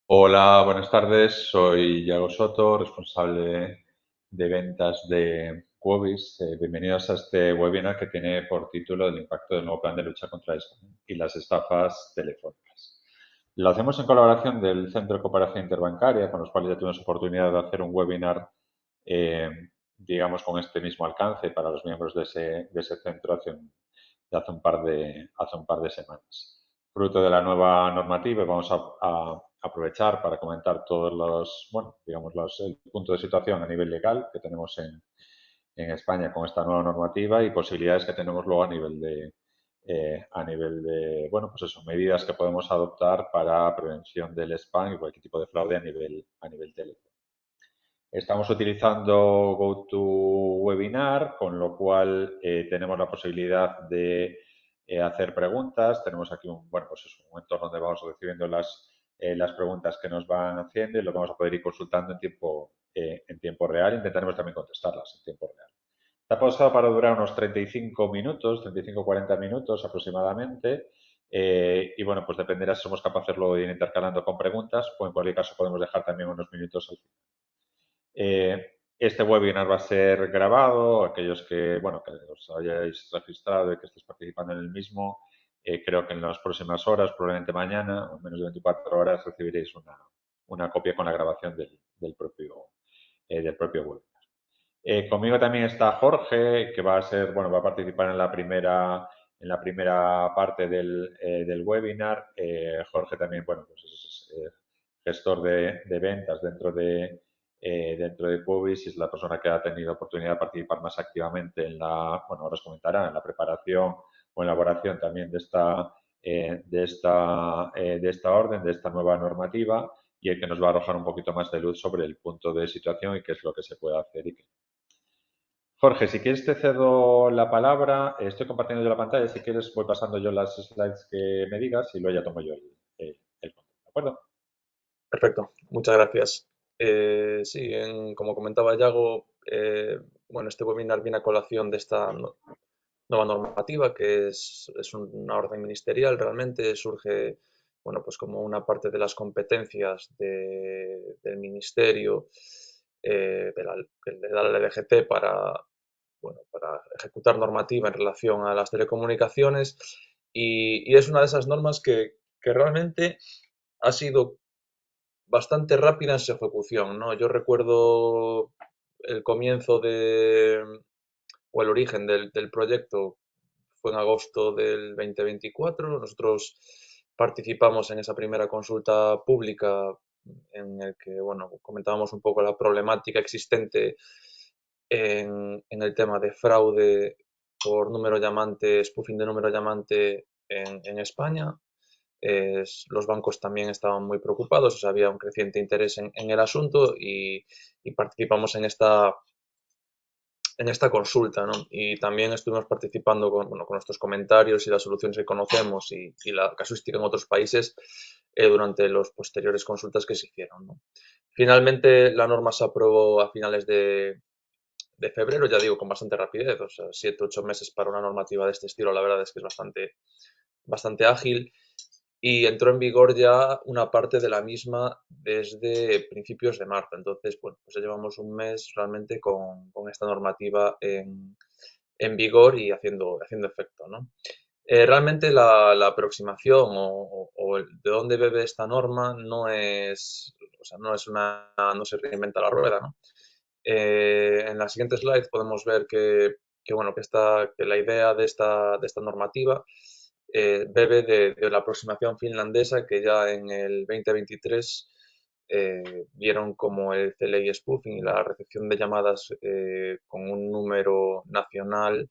Hola, buenas tardes. Soy Yago Soto, responsable de ventas de Quobis. Bienvenidos a este webinar que tiene por título el impacto del nuevo plan de lucha contra el spam y las estafas telefónicas. Lo hacemos en colaboración del Centro de Cooperación Interbancaria, con los cuales ya tuvimos oportunidad de hacer un webinar, eh, digamos, con este mismo alcance para los miembros de ese centro hace un par de semanas. Fruto de la nueva normativa, vamos a aprovechar para comentar todos los, bueno, digamos, el punto de situación a nivel legal que tenemos en España con esta nueva normativa y posibilidades que tenemos luego a nivel de, bueno, pues eso, medidas que podemos adoptar para prevención del spam y cualquier tipo de fraude a nivel teléfono. Estamos utilizando GoToWebinar, con lo cual tenemos la posibilidad de hacer preguntas. Tenemos aquí un entorno donde vamos recibiendo las preguntas que nos van haciendo y lo vamos a poder ir consultando en tiempo real. Intentaremos también contestarlas en tiempo real. Está pausado para durar unos 35 minutos, 35-40 minutos aproximadamente. Y bueno, pues dependerá si somos capaces luego de ir intercalando con preguntas o en cualquier caso podemos dejar también unos minutos al final. Este webinar va a ser grabado. Aquellos que os hayáis registrado y que estéis participando en el mismo, creo que en las próximas horas, probablemente mañana, o en menos de 24 horas, recibiréis una copia con la grabación del propio webinar. Conmigo también está Jorge, que va a participar en la primera parte del webinar. Jorge también, bueno, pues es gestor de ventas dentro de Cubis y es la persona que ha tenido oportunidad de participar más activamente ahora os comentará, en la preparación o elaboración también de esta orden, de esta nueva normativa, y el que nos va a arrojar un poquito más de luz sobre el punto de situación y qué es lo que se puede hacer y qué no. Jorge, si quieres te cedo la palabra. Estoy compartiendo yo la pantalla. Si quieres voy pasando yo las slides que me digas y luego ya tomo yo el control. ¿De acuerdo? Perfecto, muchas gracias. Sí, como comentaba Yago, bueno, este webinar viene a colación de esta nueva normativa que es una orden ministerial, realmente surge, bueno, pues como una parte de las competencias del ministerio, que le da la LGT para ejecutar normativa en relación a las telecomunicaciones y es una de esas normas que realmente ha sido bastante rápida en su ejecución, ¿no? Yo recuerdo el comienzo o el origen del proyecto fue en agosto del 2024. Nosotros participamos en esa primera consulta pública en el que, bueno, comentábamos un poco la problemática existente en el tema de fraude por número llamante, spoofing de número llamante en España. Los bancos también estaban muy preocupados, o sea, había un creciente interés en el asunto y participamos en esta consulta, ¿no? Y también estuvimos participando bueno, con nuestros comentarios y las soluciones que conocemos y la casuística en otros países durante las posteriores consultas que se hicieron, ¿no? Finalmente, la norma se aprobó a finales de febrero, ya digo, con bastante rapidez, o sea, 7 u 8 meses para una normativa de este estilo, la verdad es que es bastante ágil y entró en vigor ya una parte de la misma desde principios de marzo. Entonces, bueno, pues ya llevamos un mes realmente con esta normativa en vigor y haciendo efecto, ¿no? Realmente la aproximación de dónde bebe esta norma no es, o sea, no se reinventa la rueda, ¿no? En la siguiente slide podemos ver bueno, que la idea de esta normativa bebe de la aproximación finlandesa que ya en el 2023 vieron como el CLI spoofing y la recepción de llamadas con un número nacional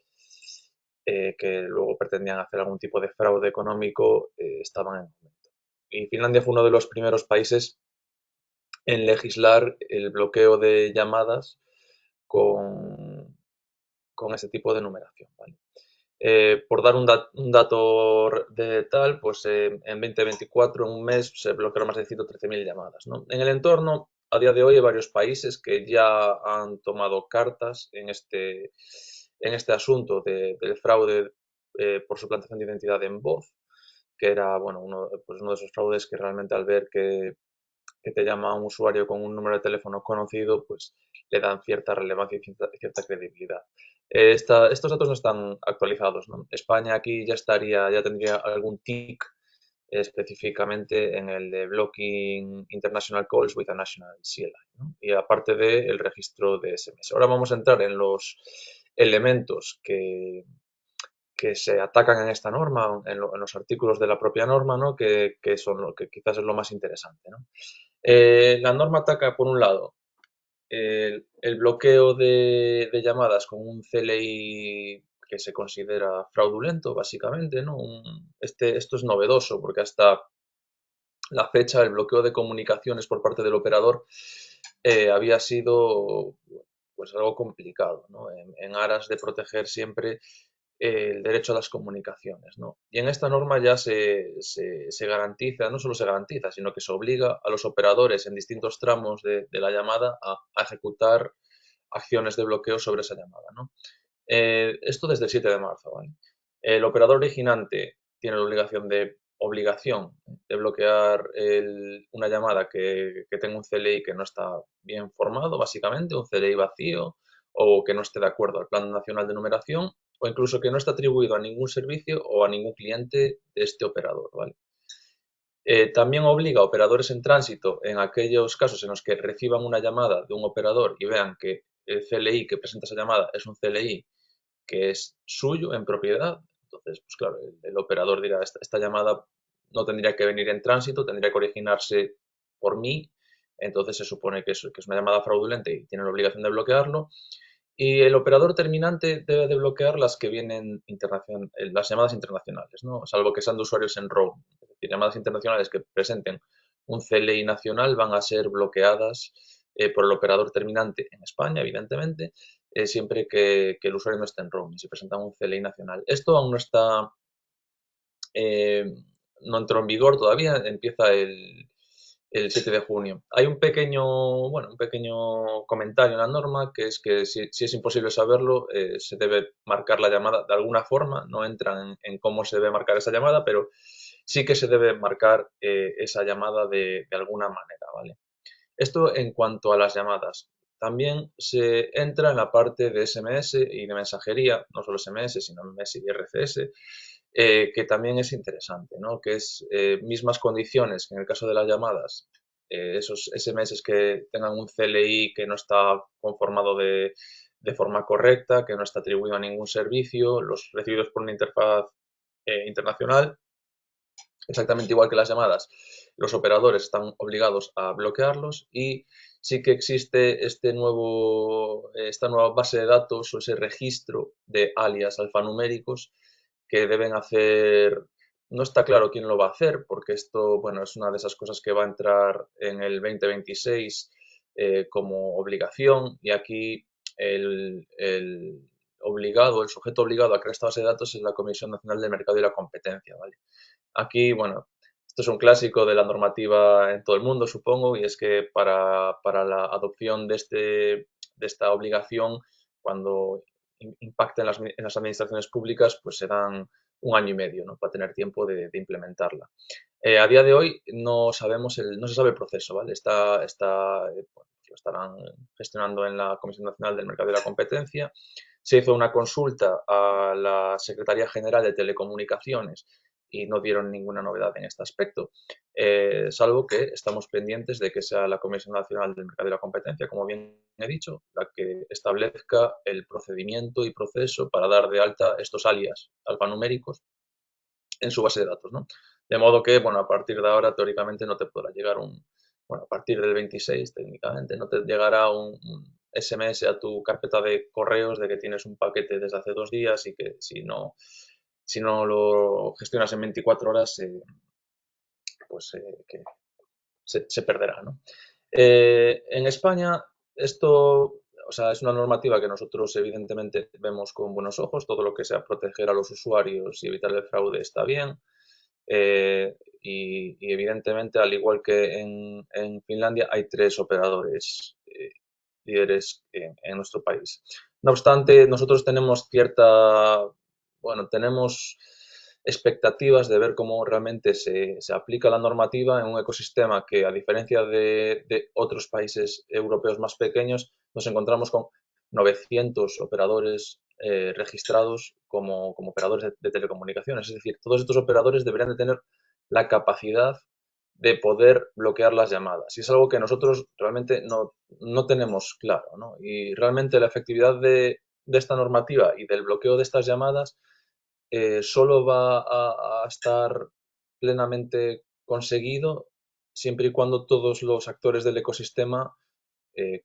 que luego pretendían hacer algún tipo de fraude económico estaban en aumento. Y Finlandia fue uno de los primeros países en legislar el bloqueo de llamadas con ese tipo de numeración, ¿vale? Por dar un dato de tal, pues en 2024, en un mes, se bloquearon más de 113.000 llamadas, ¿no? En el entorno, a día de hoy, hay varios países que ya han tomado cartas en este asunto del fraude por suplantación de identidad en voz, que era bueno, uno de esos fraudes que realmente al ver que te llama un usuario con un número de teléfono conocido, pues le dan cierta relevancia y cierta credibilidad. Estos datos no están actualizados, ¿no? España aquí ya tendría algún TIC específicamente en el de Blocking International Calls with a National CLI, ¿no? Y aparte del registro de SMS. Ahora vamos a entrar en los elementos que se atacan en esta norma, en los artículos de la propia norma, ¿no? Que son lo que quizás es lo más interesante, ¿no? La norma ataca, por un lado, el bloqueo de llamadas con un CLI que se considera fraudulento, básicamente, ¿no? Esto es novedoso porque hasta la fecha el bloqueo de comunicaciones por parte del operador había sido pues algo complicado, ¿no? En aras de proteger siempre el derecho a las comunicaciones, ¿no? Y en esta norma ya se garantiza, no solo se garantiza, sino que se obliga a los operadores en distintos tramos de la llamada a ejecutar acciones de bloqueo sobre esa llamada, ¿no? Esto desde el 7 de marzo, ¿vale? El operador originante tiene la obligación de bloquear una llamada que tenga un CLI que no está bien formado, básicamente, un CLI vacío o que no esté de acuerdo al Plan Nacional de Numeración o incluso que no está atribuido a ningún servicio o a ningún cliente de este operador, ¿vale? También obliga a operadores en tránsito, en aquellos casos en los que reciban una llamada de un operador y vean que el CLI que presenta esa llamada es un CLI que es suyo en propiedad. Entonces, pues claro, el operador dirá, esta llamada no tendría que venir en tránsito, tendría que originarse por mí. Entonces se supone que es una llamada fraudulenta y tiene la obligación de bloquearlo. Y el operador terminante debe de bloquear las que vienen las llamadas internacionales, ¿no? Salvo que sean de usuarios en roam. Es decir, llamadas internacionales que presenten un CLI nacional van a ser bloqueadas por el operador terminante en España, evidentemente, siempre que el usuario no esté en roaming, si presentan un CLI nacional. Esto aún eh, no entró en vigor todavía, empieza el 7 de junio. Hay un pequeño comentario en la norma que es que si es imposible saberlo, se debe marcar la llamada de alguna forma, no entran en cómo se debe marcar esa llamada, pero sí que se debe marcar esa llamada de alguna manera, ¿vale? Esto en cuanto a las llamadas. También se entra en la parte de SMS y de mensajería, no solo SMS, sino MS y RCS, que también es interesante, ¿no? Que es mismas condiciones que en el caso de las llamadas, esos SMS que tengan un CLI que no está conformado de forma correcta, que no está atribuido a ningún servicio, los recibidos por una interfaz internacional, exactamente igual que las llamadas, los operadores están obligados a bloquearlos y sí que existe esta nueva base de datos o ese registro de alias alfanuméricos que deben hacer. No está claro quién lo va a hacer, porque esto, bueno, es una de esas cosas que va a entrar en el 2026 como obligación y aquí el sujeto obligado a crear esta base de datos es la Comisión Nacional del Mercado y la Competencia, ¿vale? Aquí, bueno, esto es un clásico de la normativa en todo el mundo, supongo, y es que para la adopción de esta obligación, cuando impacta en las administraciones públicas, pues se dan un año y medio, ¿no? Para tener tiempo de implementarla. A día de hoy no se sabe el proceso, ¿vale? Bueno, lo estarán gestionando en la Comisión Nacional del Mercado y la Competencia. Se hizo una consulta a la Secretaría General de Telecomunicaciones y no dieron ninguna novedad en este aspecto, salvo que estamos pendientes de que sea la Comisión Nacional del Mercado y la Competencia, como bien he dicho, la que establezca el procedimiento y proceso para dar de alta estos alias alfanuméricos en su base de datos, ¿no? De modo que, bueno, a partir de ahora, teóricamente, no te podrá llegar bueno, a partir del 26, técnicamente, no te llegará un SMS a tu carpeta de correos de que tienes un paquete desde hace 2 días y que si no lo gestionas en 24 horas, pues que se perderá, ¿no? En España, esto, o sea, es una normativa que nosotros evidentemente vemos con buenos ojos. Todo lo que sea proteger a los usuarios y evitar el fraude está bien. Y evidentemente, al igual que en Finlandia, hay 3 operadores líderes en nuestro país. No obstante, nosotros tenemos bueno, tenemos expectativas de ver cómo realmente se aplica la normativa en un ecosistema que, a diferencia de otros países europeos más pequeños, nos encontramos con 900 operadores registrados como operadores de telecomunicaciones. Es decir, todos estos operadores deberían de tener la capacidad de poder bloquear las llamadas. Y es algo que nosotros realmente no tenemos claro, ¿no? Y realmente la efectividad de esta normativa y del bloqueo de estas llamadas solo va a estar plenamente conseguido siempre y cuando todos los actores del ecosistema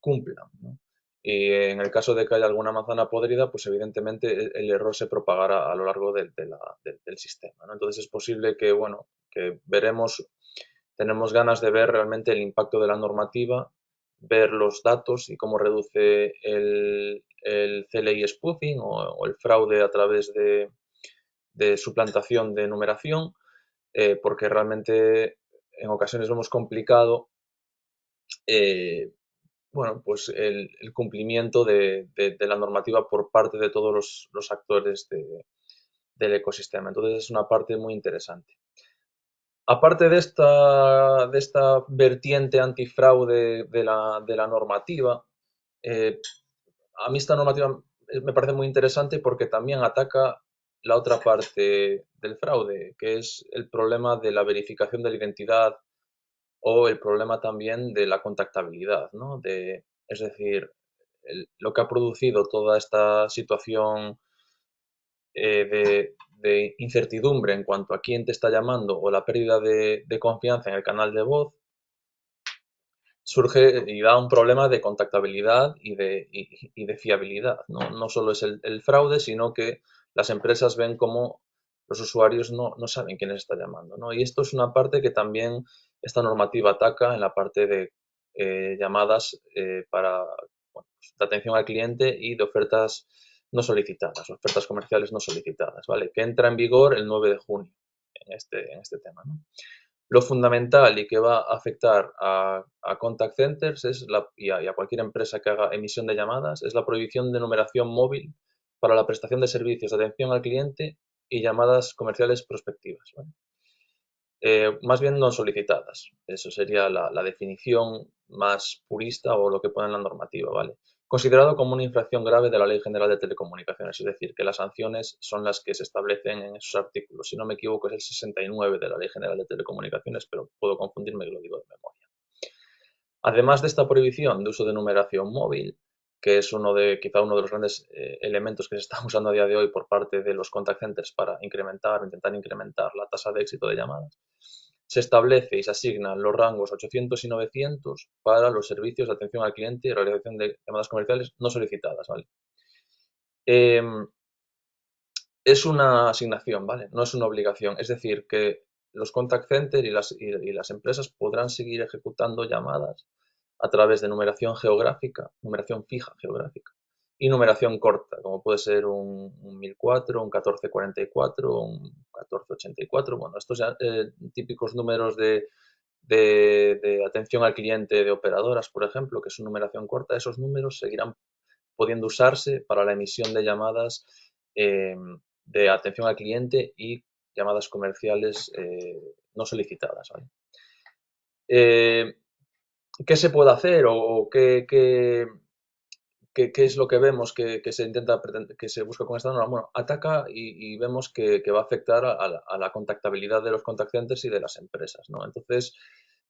cumplan, ¿no? Y en el caso de que haya alguna manzana podrida, pues evidentemente el error se propagará a lo largo del sistema, ¿no? Entonces es posible que, bueno, que tenemos ganas de ver realmente el impacto de la normativa, ver los datos y cómo reduce el CLI spoofing o el fraude a través de suplantación de numeración, porque realmente en ocasiones lo hemos complicado eh, bueno, pues el cumplimiento de la normativa por parte de todos los actores del ecosistema. Entonces es una parte muy interesante. Aparte de esta vertiente antifraude de la normativa, eh, a mí esta normativa me parece muy interesante porque también ataca la otra parte del fraude, que es el problema de la verificación de la identidad o el problema también de la contactabilidad, ¿no? Es decir, lo que ha producido toda esta situación de incertidumbre en cuanto a quién te está llamando o la pérdida de confianza en el canal de voz surge y da un problema de contactabilidad y de fiabilidad, ¿no? No solo es el fraude, sino que las empresas ven cómo los usuarios no saben quién les está llamando, ¿no? Y esto es una parte que también esta normativa ataca en la parte de llamadas para bueno, pues, de atención al cliente y de ofertas no solicitadas, ofertas comerciales no solicitadas, ¿vale? Que entra en vigor el 9 de junio en este tema, ¿no? Lo fundamental y que va a afectar a contact centers y a cualquier empresa que haga emisión de llamadas es la prohibición de numeración móvil para la prestación de servicios de atención al cliente y llamadas comerciales prospectivas, ¿vale? Más bien no solicitadas. Eso sería la definición más purista o lo que pone en la normativa, ¿vale? Considerado como una infracción grave de la Ley General de Telecomunicaciones, es decir, que las sanciones son las que se establecen en esos artículos. Si no me equivoco, es el 69 de la Ley General de Telecomunicaciones, pero puedo confundirme y lo digo de memoria. Además de esta prohibición de uso de numeración móvil, que es quizá uno de los grandes elementos que se está usando a día de hoy por parte de los contact centers para intentar incrementar la tasa de éxito de llamadas, se establece y se asignan los rangos 800 y 900 para los servicios de atención al cliente y realización de llamadas comerciales no solicitadas, ¿vale? Eh, es una asignación, ¿vale? No es una obligación. Es decir, que los contact centers y las empresas podrán seguir ejecutando llamadas a través de numeración geográfica, numeración fija geográfica y numeración corta, como puede ser un 1004, un 1444, un 1484. Bueno, estos típicos números de atención al cliente de operadoras, por ejemplo, que es una numeración corta, esos números seguirán pudiendo usarse para la emisión de llamadas eh, de atención al cliente y llamadas comerciales no solicitadas, ¿vale? Eh, ¿Qué se puede hacer o qué es lo que vemos que se intenta que se busca con esta norma? Bueno, ataca y vemos que va a afectar a la contactabilidad de los contact centers y de las empresas, ¿no? Entonces,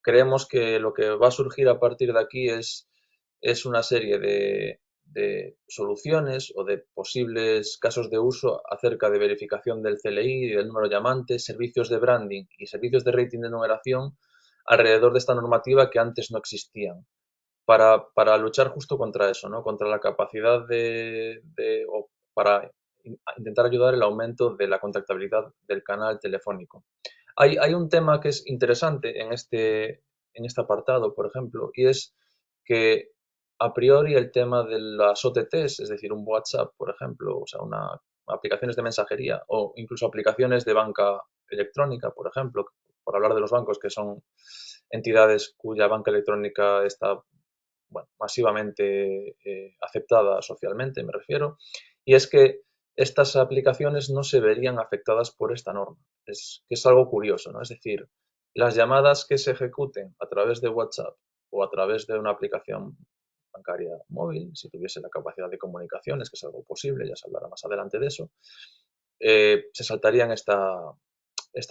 creemos que lo que va a surgir a partir de aquí es una serie de soluciones o de posibles casos de uso acerca de verificación del CLI y del número llamante, servicios de branding y servicios de rating de numeración alrededor de esta normativa que antes no existían para luchar justo contra eso, ¿no? Contra la capacidad o para intentar ayudar el aumento de la contactabilidad del canal telefónico. Hay un tema que es interesante en este apartado, por ejemplo, y es que a priori el tema de las OTTs, es decir, un WhatsApp, por ejemplo, o sea, aplicaciones de mensajería o incluso aplicaciones de banca electrónica, por ejemplo, por hablar de los bancos que son entidades cuya banca electrónica está bueno, masivamente aceptada socialmente, me refiero, y es que estas aplicaciones no se verían afectadas por esta norma. Que es algo curioso, ¿no? Es decir, las llamadas que se ejecuten a través de WhatsApp o a través de una aplicación bancaria móvil, si tuviese la capacidad de comunicaciones, que es algo posible, ya se hablará más adelante de eso, se saltarían esta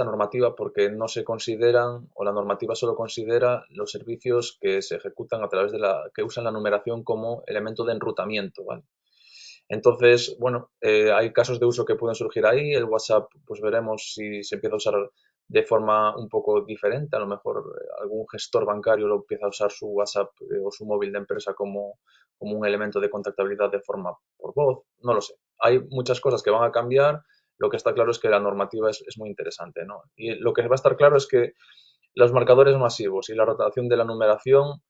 normativa porque no se consideran, o la normativa solo considera los servicios que se ejecutan a través que usan la numeración como elemento de enrutamiento, ¿vale? Entonces, bueno, hay casos de uso que pueden surgir ahí. El WhatsApp, pues veremos si se empieza a usar de forma un poco diferente. A lo mejor algún gestor bancario lo empieza a usar su WhatsApp o su móvil de empresa como un elemento de contactabilidad de forma por voz. No lo sé. Hay muchas cosas que van a cambiar. Lo que está claro es que la normativa es muy interesante, ¿no? Y lo que va a estar claro es que los marcadores masivos y la rotación de la numeración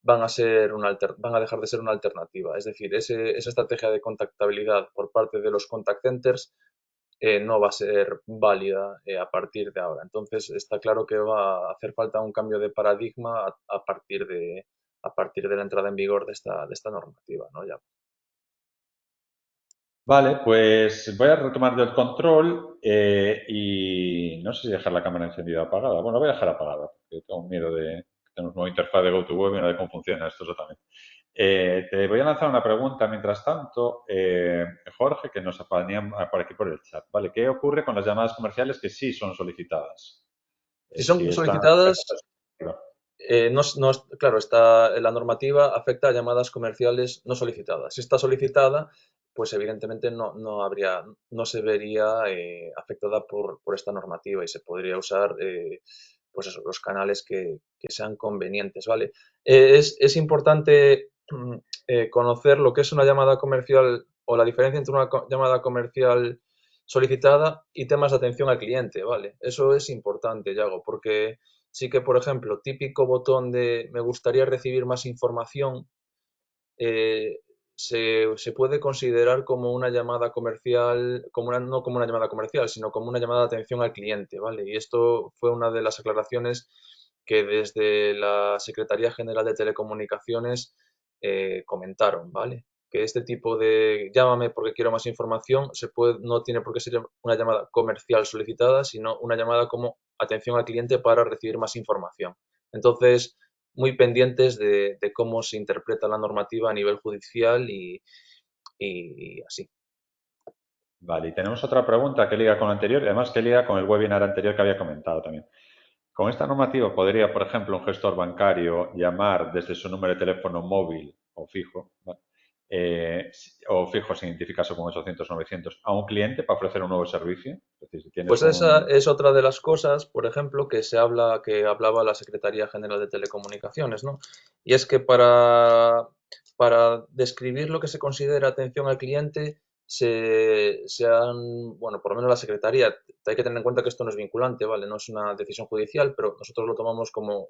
van a dejar de ser una alternativa. Es decir, esa estrategia de contactabilidad por parte de los contact centers no va a ser válida a partir de ahora. Entonces, está claro que va a hacer falta un cambio de paradigma a partir de la entrada en vigor de esta normativa, ¿no? Ya. Vale, pues voy a retomar yo el control y no sé si dejar la cámara encendida o apagada. Bueno, voy a dejar apagada porque tengo miedo de que tenemos nueva interfaz de GoToWebinar de cómo funciona esto exactamente. Te voy a lanzar una pregunta mientras tanto, Jorge, que nos apaña por aquí por el chat. Vale, ¿qué ocurre con las llamadas comerciales que sí son solicitadas? Si Si son están... solicitadas, claro, la normativa afecta a llamadas comerciales no solicitadas. Si está solicitada, pues evidentemente no se vería afectada por esta normativa y se podría usar pues eso, los canales que sean convenientes, ¿vale? Es importante conocer lo que es una llamada comercial o la diferencia entre una llamada comercial solicitada y temas de atención al cliente, ¿vale? Eso es importante, Yago, porque sí que, por ejemplo, típico botón de me gustaría recibir más información, eh, se puede considerar como una llamada comercial, no como una llamada comercial, sino como una llamada de atención al cliente, ¿vale? Y esto fue una de las aclaraciones que desde la Secretaría General de Telecomunicaciones comentaron, ¿vale? Que este tipo de llámame porque quiero más información no tiene por qué ser una llamada comercial solicitada, sino una llamada como atención al cliente para recibir más información. Entonces, muy pendientes de cómo se interpreta la normativa a nivel judicial y así. Vale, y tenemos otra pregunta que liga con la anterior y además que liga con el webinar anterior que había comentado también. Con esta normativa podría, por ejemplo, un gestor bancario llamar desde su número de teléfono móvil o fijo, ¿vale? O fijo sin identificarse con 800-900 a un cliente para ofrecer un nuevo servicio. Es decir, si tienes Pues esa un... es otra de las cosas, por ejemplo, que hablaba la Secretaría General de Telecomunicaciones, ¿no? Y es que para describir lo que se considera atención al cliente, bueno, por lo menos la Secretaría, hay que tener en cuenta que esto no es vinculante, ¿vale? No es una decisión judicial, pero nosotros lo tomamos bueno,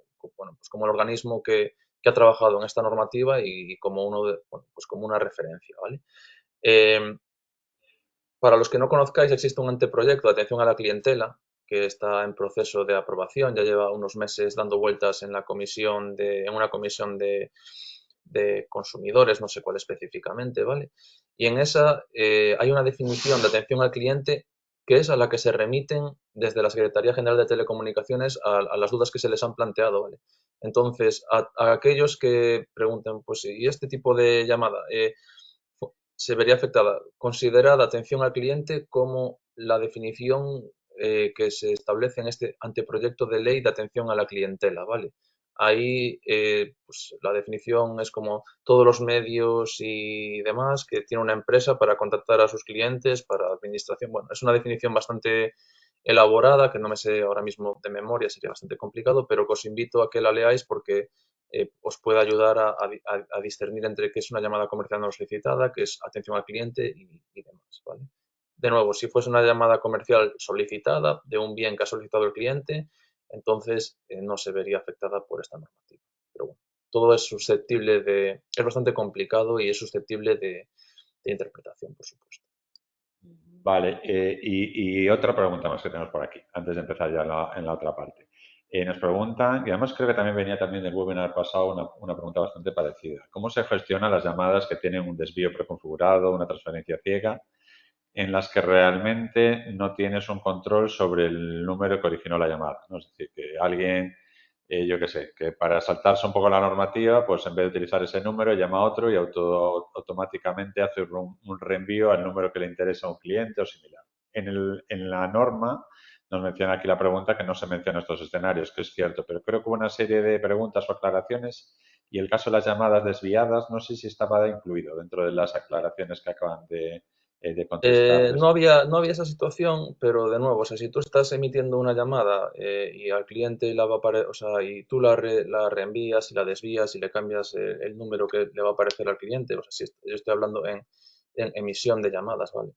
pues como el organismo que ha trabajado en esta normativa y como bueno, pues como una referencia, ¿vale? Eh, para los que no conozcáis, existe un anteproyecto de atención a la clientela que está en proceso de aprobación. Ya lleva unos meses dando vueltas en una comisión de consumidores, no sé cuál específicamente, ¿vale? Y en esa hay una definición de atención al cliente que es a la que se remiten desde la Secretaría General de Telecomunicaciones a las dudas que se les han planteado, ¿vale? Entonces, a aquellos que pregunten, pues, ¿y este tipo de llamada? Se vería afectada. Considerada atención al cliente como la definición que se establece en este anteproyecto de ley de atención a la clientela, ¿vale? Ahí, pues, la definición es como todos los medios y demás que tiene una empresa para contactar a sus clientes, para administración. Bueno, es una definición bastante elaborada, que no me sé ahora mismo de memoria, sería bastante complicado, pero que os invito a que la leáis porque os puede ayudar a discernir entre qué es una llamada comercial no solicitada, qué es atención al cliente y demás, ¿vale? De nuevo, si fuese una llamada comercial solicitada de un bien que ha solicitado el cliente, entonces no se vería afectada por esta normativa. Pero bueno, todo es bastante complicado y es susceptible de interpretación, por supuesto. Vale, y otra pregunta más que tenemos por aquí, antes de empezar ya en la otra parte. Nos preguntan, y además creo que también venía también del webinar pasado una pregunta bastante parecida. ¿Cómo se gestionan las llamadas que tienen un desvío preconfigurado, una transferencia ciega? en las que realmente no tienes un control sobre el número que originó la llamada, ¿no? Es decir, que alguien, yo qué sé, que para saltarse un poco la normativa, pues en vez de utilizar ese número, llama a otro y automáticamente hace un reenvío al número que le interesa a un cliente o similar. En la norma nos menciona aquí la pregunta que no se menciona estos escenarios, que es cierto, pero creo que hubo una serie de preguntas o aclaraciones y el caso de las llamadas desviadas no sé si estaba incluido dentro de las aclaraciones que acaban de contestar. No había esa situación, pero de nuevo, o sea, si tú estás emitiendo una llamada y al cliente o sea, y tú la reenvías y la desvías y le cambias el número que le va a aparecer al cliente, o sea, si yo estoy hablando en emisión de llamadas, ¿vale?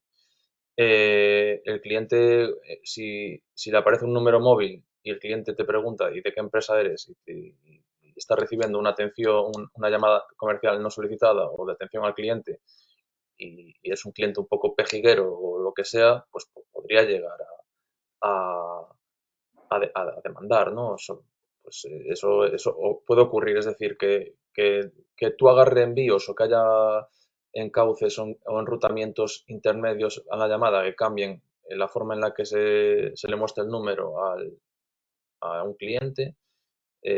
El cliente, si le aparece un número móvil y el cliente te pregunta ¿y de qué empresa eres? Y está recibiendo una atención, una llamada comercial no solicitada o de atención al cliente y es un cliente un poco pejiguero o lo que sea, pues podría llegar a, a demandar, ¿no? Pues eso puede ocurrir, es decir, que tú hagas reenvíos o que haya encauces o enrutamientos intermedios a la llamada que cambien la forma en la que se le muestra el número a un cliente,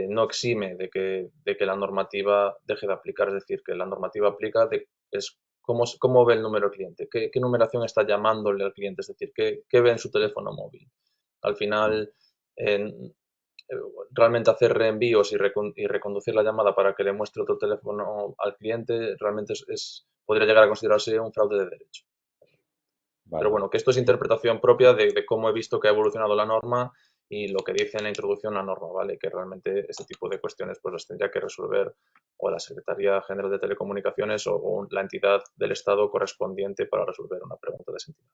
no exime de que la normativa deje de aplicar, es decir, que la normativa aplica es cómo ve el número cliente, qué numeración está llamándole al cliente, es decir, qué ve en su teléfono móvil. Al final, en- realmente hacer reenvíos y reconducir la llamada para que le muestre otro teléfono al cliente realmente podría llegar a considerarse un fraude de derecho. Pero Vale. bueno, que esto es interpretación propia de cómo he visto que ha evolucionado la norma y lo que dice en la introducción a la norma, ¿vale? Que realmente ese tipo de cuestiones pues las tendría que resolver o la Secretaría General de Telecomunicaciones o la entidad del Estado correspondiente para resolver una pregunta de ese tipo.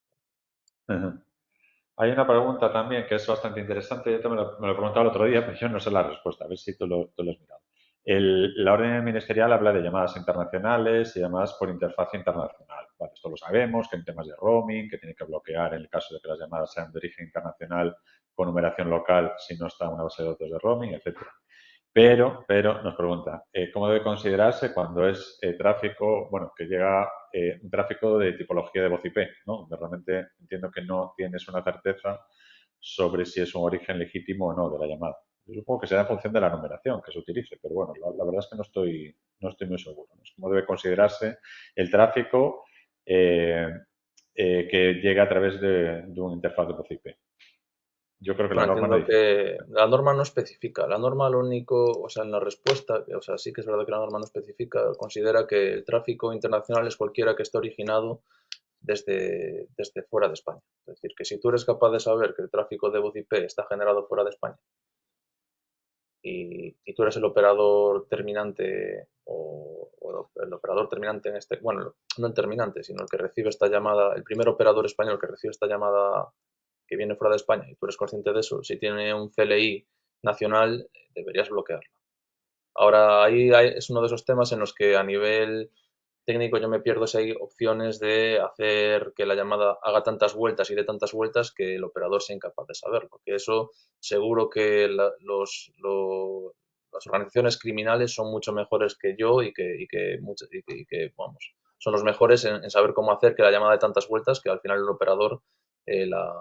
Ujú. Hay una pregunta también que es bastante interesante. Yo me lo preguntaba el otro día, pero yo no sé la respuesta. A ver si tú lo has mirado. La orden ministerial habla de llamadas internacionales y llamadas por interfaz internacional. Vale, esto lo sabemos, que en temas de roaming, que tiene que bloquear en el caso de que las llamadas sean de origen internacional con numeración local si no está en una base de datos de roaming, etcétera. Pero nos pregunta, ¿cómo debe considerarse cuando es tráfico, bueno, que llega un tráfico de tipología de voz IP, ¿no? Donde realmente entiendo que no tienes una certeza sobre si es un origen legítimo o no de la llamada. Yo supongo que será en función de la numeración que se utilice, pero bueno, la verdad es que no estoy muy seguro, ¿no? Es cómo debe considerarse el tráfico eh, que llega a través de una interfaz de voz IP. Yo creo que la Bueno, norma no entiendo dice. que la norma no especifica. La norma lo único, o sea, en la respuesta, o sea, sí que es verdad que la norma no especifica, considera que el tráfico internacional es cualquiera que esté originado desde fuera de España. Es decir, que si tú eres capaz de saber que el tráfico de voz IP está generado fuera de España y tú eres el operador terminante o el operador terminante en este, bueno, no el terminante, sino el que recibe esta llamada, el primer operador español que recibe esta llamada que viene fuera de España y tú eres consciente de eso, si tiene un CLI nacional, deberías bloquearlo. Ahora, es uno de esos temas en los que a nivel técnico yo me pierdo si hay opciones de hacer que la llamada haga tantas vueltas y de tantas vueltas que el operador sea incapaz de saberlo. Que eso seguro que las organizaciones criminales son mucho mejores que yo vamos, son los mejores en saber cómo hacer que la llamada de tantas vueltas que al final el operador eh, la,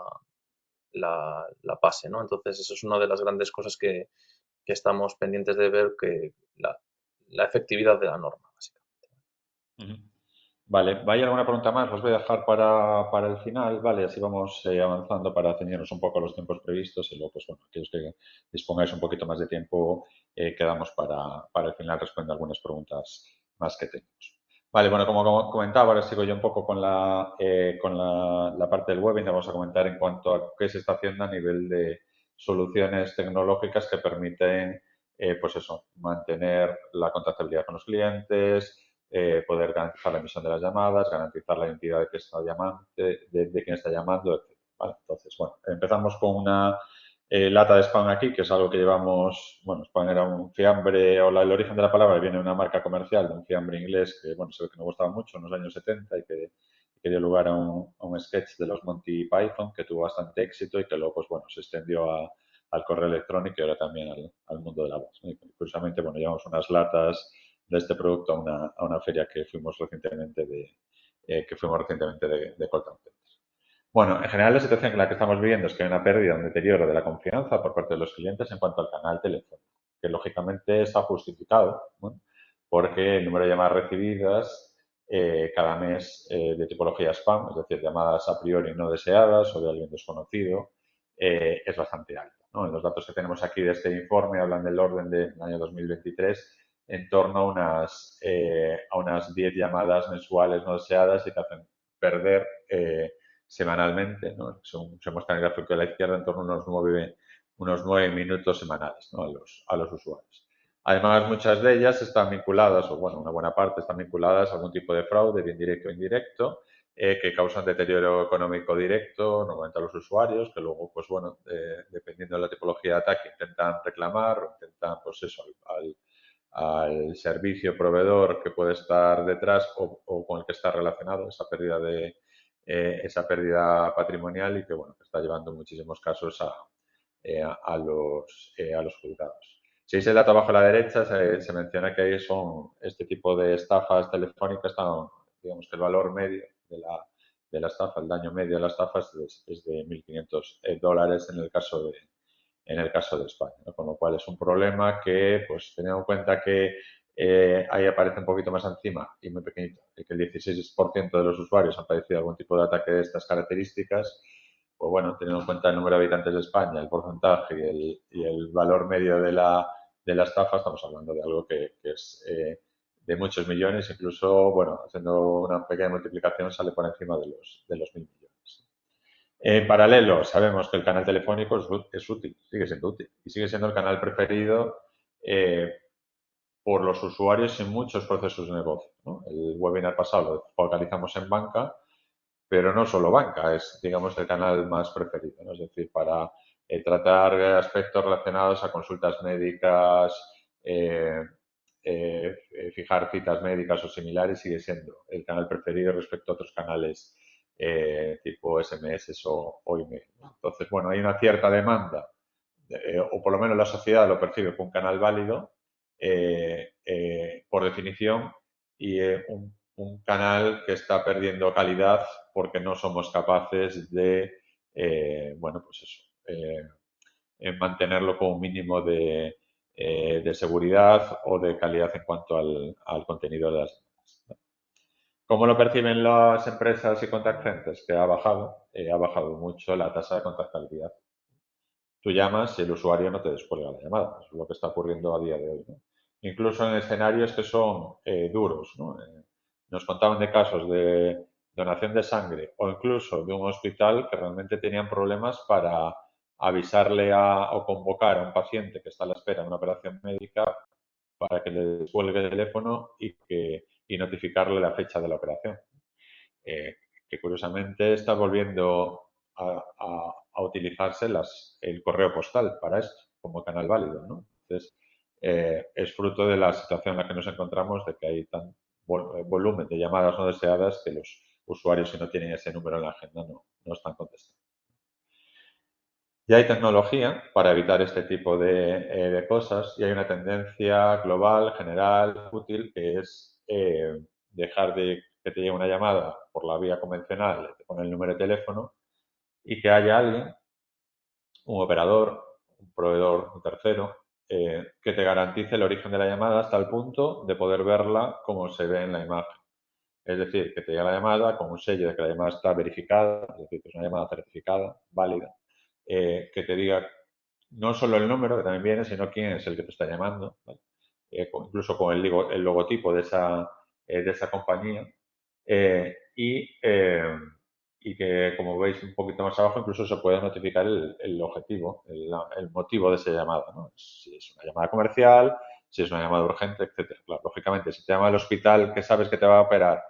la pase, ¿no? Entonces, eso es una de las grandes cosas que estamos pendientes de ver, que la efectividad de la norma, básicamente. Ujú. Vale, ¿vaya alguna pregunta más? Os voy a dejar para el final, vale, así vamos avanzando para ceñirnos un poco a los tiempos previstos y luego, pues bueno, aquellos que dispongáis un poquito más de tiempo, quedamos para el final respondiendo algunas preguntas más que tenemos. Vale, bueno, como comentaba, ahora sigo yo un poco con la parte del webinar. Vamos a comentar en cuanto a qué se está haciendo a nivel de soluciones tecnológicas que permiten, pues eso, mantener la contactabilidad con los clientes, poder garantizar la emisión de las llamadas, garantizar la identidad de, que está llamando, de quien está llamando, etc. ¿Vale? Entonces, bueno, empezamos con una lata de spam aquí, que es algo que llevamos, bueno, spam era un fiambre, o el origen de la palabra viene de una marca comercial, de un fiambre inglés que, bueno, se ve que nos gustaba mucho en los años 70 y que dio lugar a un sketch de los Monty Python que tuvo bastante éxito y que luego, pues bueno, se extendió al correo electrónico y ahora también al mundo de la voz, ¿no? Y curiosamente, bueno, llevamos unas latas de este producto a una feria que fuimos recientemente de Call Center. Bueno, en general la situación en la que estamos viviendo es que hay una pérdida, un deterioro de la confianza por parte de los clientes en cuanto al canal telefónico, que lógicamente está justificado, ¿no? Porque el número de llamadas recibidas cada mes de tipología spam, es decir, llamadas a priori no deseadas o de alguien desconocido, es bastante alto, ¿no? Los datos que tenemos aquí de este informe hablan del orden del año 2023 en torno a unas 10 llamadas mensuales no deseadas y que hacen perder semanalmente, ¿no? Se muestra en el gráfico de la izquierda en torno a unos 9 minutos semanales, ¿no? a los usuarios. Además, muchas de ellas están vinculadas, o bueno, una buena parte están vinculadas a algún tipo de fraude, bien directo o indirecto, que causan deterioro económico directo, normalmente a los usuarios, que luego, pues bueno, dependiendo de la tipología de ataque, intentan reclamar o intentan, pues eso, al servicio proveedor que puede estar detrás o con el que está relacionado esa pérdida patrimonial y que bueno que está llevando en muchísimos casos a los juzgados. Si veis el dato abajo a la derecha, se menciona que ahí son este tipo de estafas telefónicas, digamos que el valor medio de la estafa, el daño medio de la estafa es de $1.500 en el caso de España, ¿no? Con lo cual es un problema que, pues teniendo en cuenta que ahí aparece un poquito más encima y muy pequeñito, y que el 16% de los usuarios han padecido algún tipo de ataque de estas características, pues bueno, teniendo en cuenta el número de habitantes de España, el porcentaje y el valor medio de la estafa, estamos hablando de algo que es de muchos millones, incluso, bueno, haciendo una pequeña multiplicación sale por encima de los 1.000 millones. En paralelo, sabemos que el canal telefónico es útil, sigue siendo útil y sigue siendo el canal preferido eh, por los usuarios en muchos procesos de negocio, ¿no? El webinar pasado lo focalizamos en banca, pero no solo banca, es, digamos, el canal más preferido, ¿no? Es decir, para tratar aspectos relacionados a consultas médicas, eh, fijar citas médicas o similares, sigue siendo el canal preferido respecto a otros canales tipo SMS o email, ¿no? Entonces, bueno, hay una cierta demanda, o por lo menos la sociedad lo percibe como un canal válido, por definición, y un canal que está perdiendo calidad porque no somos capaces de, bueno, pues eso, mantenerlo con un mínimo de seguridad o de calidad en cuanto al contenido de las llamadas. ¿Cómo lo perciben las empresas y contact centers? Que ha bajado mucho la tasa de contactabilidad. Tú llamas y el usuario no te descuelga la llamada. Eso es lo que está ocurriendo a día de hoy, ¿no? Incluso en escenarios que son duros, ¿no? Nos contaban de casos de donación de sangre o incluso de un hospital que realmente tenían problemas para avisarle o convocar a un paciente que está a la espera de una operación médica para que le descuelgue el teléfono y notificarle la fecha de la operación. Eh, que curiosamente está volviendo a utilizarse el correo postal para esto, como canal válido, ¿no? Entonces, es fruto de la situación en la que nos encontramos, de que hay tan volumen de llamadas no deseadas que los usuarios, si no tienen ese número en la agenda, no están contestando. Ya hay tecnología para evitar este tipo de cosas y hay una tendencia global, general, útil, que es dejar de que te llegue una llamada por la vía convencional, te pone el número de teléfono y que haya alguien, un operador, un proveedor, un tercero, que te garantice el origen de la llamada hasta el punto de poder verla como se ve en la imagen. Es decir, que te llega la llamada con un sello de que la llamada está verificada, es decir, que es una llamada certificada, válida, que te diga no solo el número que también viene, sino quién es el que te está llamando, ¿vale? Incluso con el logotipo de esa compañía. Y que, como veis un poquito más abajo, incluso se puede notificar el objetivo, el motivo de esa llamada, ¿no? Si es una llamada comercial, si es una llamada urgente, etcétera. Claro, lógicamente, si te llama el hospital que sabes que te va a operar